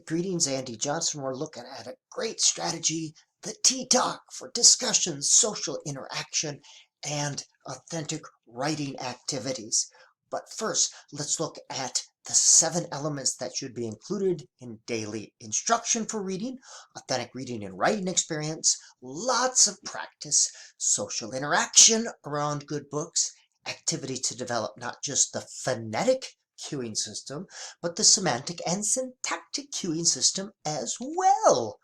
Greetings, Andy Johnson. We're looking at a great strategy, the T-Talk, for discussion, social interaction, and authentic writing activities. But first, let's look at the 7 elements that should be included in daily instruction for reading, authentic reading and writing experience, lots of practice, social interaction around good books, activity to develop not just the phonetic cueing system, but the semantic and syntactic cueing system as well.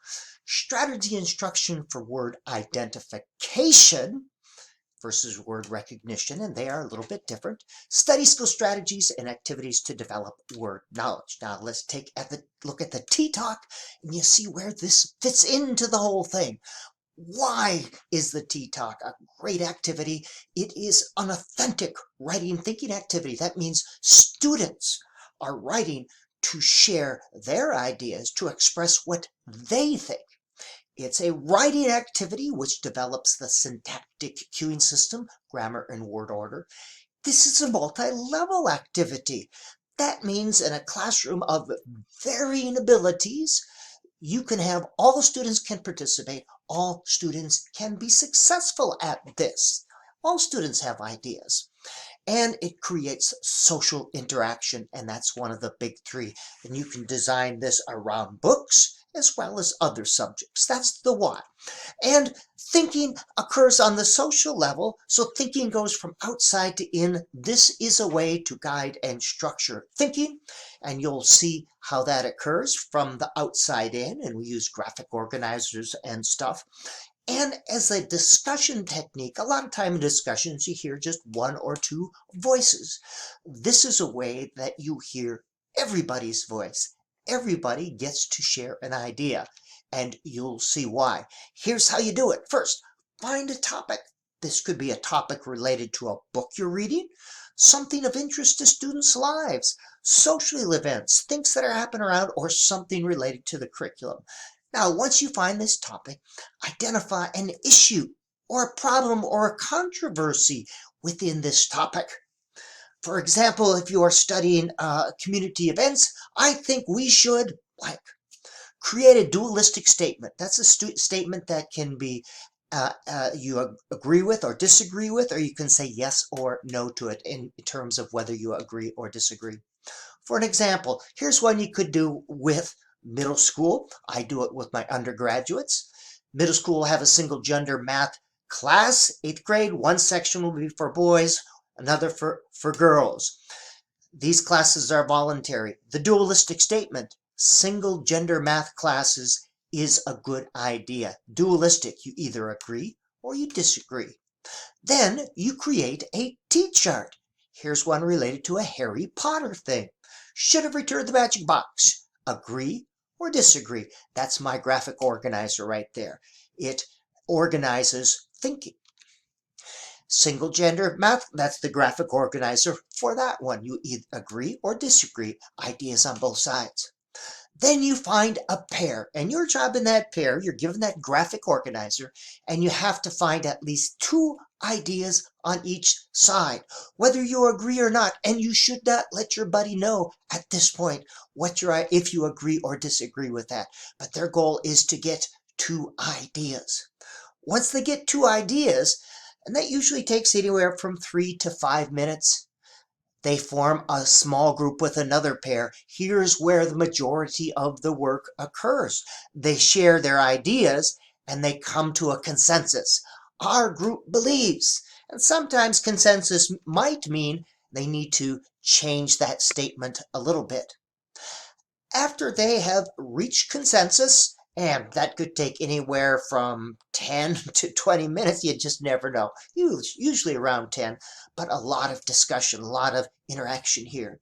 Strategy instruction for word identification versus word recognition, and they are a little bit different. Study skill strategies and activities to develop word knowledge. Now let's take a look at the T-Talk, and you see where this fits into the whole thing. Why is the T-Talk a great activity? It is an authentic writing thinking activity. That means students are writing to share their ideas, to express what they think. It's a writing activity which develops the syntactic cueing system, grammar and word order. This is a multi-level activity. That means in a classroom of varying abilities, you can have all students can participate. All students can be successful at this. All students have ideas. And it creates social interaction, and that's one of the big 3. And you can design this around books as well as other subjects. That's the why. And thinking occurs on the social level, so thinking goes from outside to in. This is a way to guide and structure thinking, and you'll see how that occurs from the outside in, and we use graphic organizers and stuff. And as a discussion technique, a lot of time in discussions you hear just 1 or 2 voices. This is a way that you hear everybody's voice. Everybody gets to share an idea, and you'll see why. Here's how you do it. First, find a topic. This could be a topic related to a book you're reading, something of interest to students' lives, social events, things that are happening around, or something related to the curriculum. Now, once you find this topic, identify an issue or a problem or a controversy within this topic. For example, if you are studying community events, I think we should create a dualistic statement. That's a statement that can be you agree with or disagree with, or you can say yes or no to it in terms of whether you agree or disagree. For an example, here's one you could do with middle school. I do it with my undergraduates. Middle school will have a single gender math class, 8th grade. One section will be for boys, another for girls. These classes are voluntary. The dualistic statement, single gender math classes is a good idea. Dualistic, you either agree or you disagree. Then you create a T-chart. Here's one related to a Harry Potter thing. Should have returned the magic box. Agree or disagree. That's my graphic organizer right there. It organizes thinking. Single gender math, that's the graphic organizer for that one. You either agree or disagree. Ideas on both sides. Then you find a pair, and your job in that pair, you're given that graphic organizer, and you have to find at least 2 ideas on each side, whether you agree or not. And you should not let your buddy know at this point if you agree or disagree with that. But their goal is to get 2 ideas. Once they get 2 ideas, and that usually takes anywhere from 3 to 5 minutes, they form a small group with another pair. Here's where the majority of the work occurs. They share their ideas and they come to a consensus. Our group believes, and sometimes consensus might mean they need to change that statement a little bit. After they have reached consensus, and that could take anywhere from 10 to 20 minutes. You just never know. Usually around 10, but a lot of discussion, a lot of interaction here.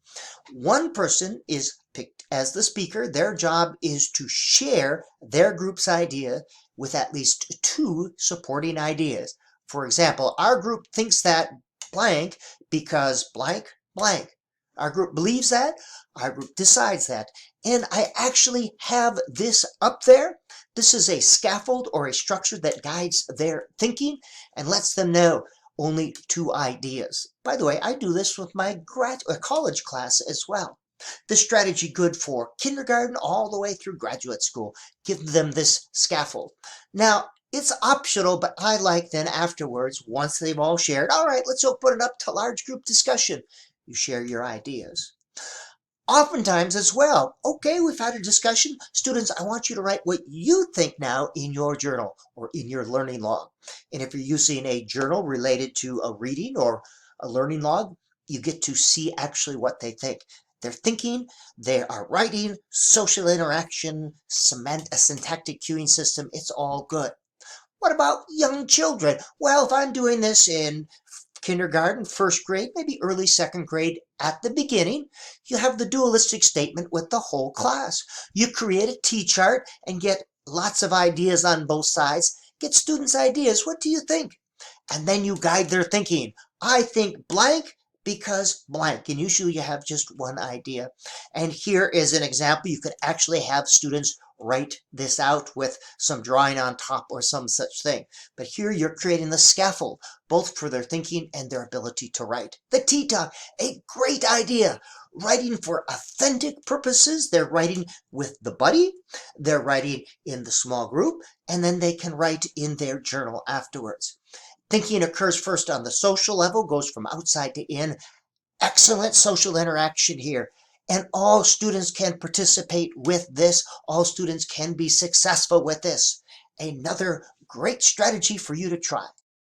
One person is picked as the speaker. Their job is to share their group's idea with at least 2 supporting ideas. For example, our group thinks that blank because blank, blank. Our group believes that. Our group decides that. And I actually have this up there. This is a scaffold or a structure that guides their thinking and lets them know only 2 ideas. By the way, I do this with my college class as well. This strategy good for kindergarten all the way through graduate school. Give them this scaffold. Now, it's optional, but I like then afterwards, once they've all shared, all right, let's open it up to large group discussion. You share your ideas. Oftentimes as well, okay, we've had a discussion. Students, I want you to write what you think now in your journal or in your learning log. And if you're using a journal related to a reading or a learning log, you get to see actually what they think. They're thinking, they are writing, social interaction, a syntactic cueing system, it's all good. What about young children? Well, if I'm doing this in kindergarten, first grade, maybe early second grade, at the beginning, you have the dualistic statement with the whole class. You create a T-chart and get lots of ideas on both sides. Get students' ideas. What do you think? And then you guide their thinking. I think blank because blank. And usually you have just one idea. And here is an example. You could actually have students write this out with some drawing on top or some such thing. But here you're creating the scaffold, both for their thinking and their ability to write. The T-Talk, a great idea. Writing for authentic purposes. They're writing with the buddy, they're writing in the small group, and then they can write in their journal afterwards. Thinking occurs first on the social level, goes from outside to in. Excellent social interaction here. And all students can participate with this. All students can be successful with this. Another great strategy for you to try.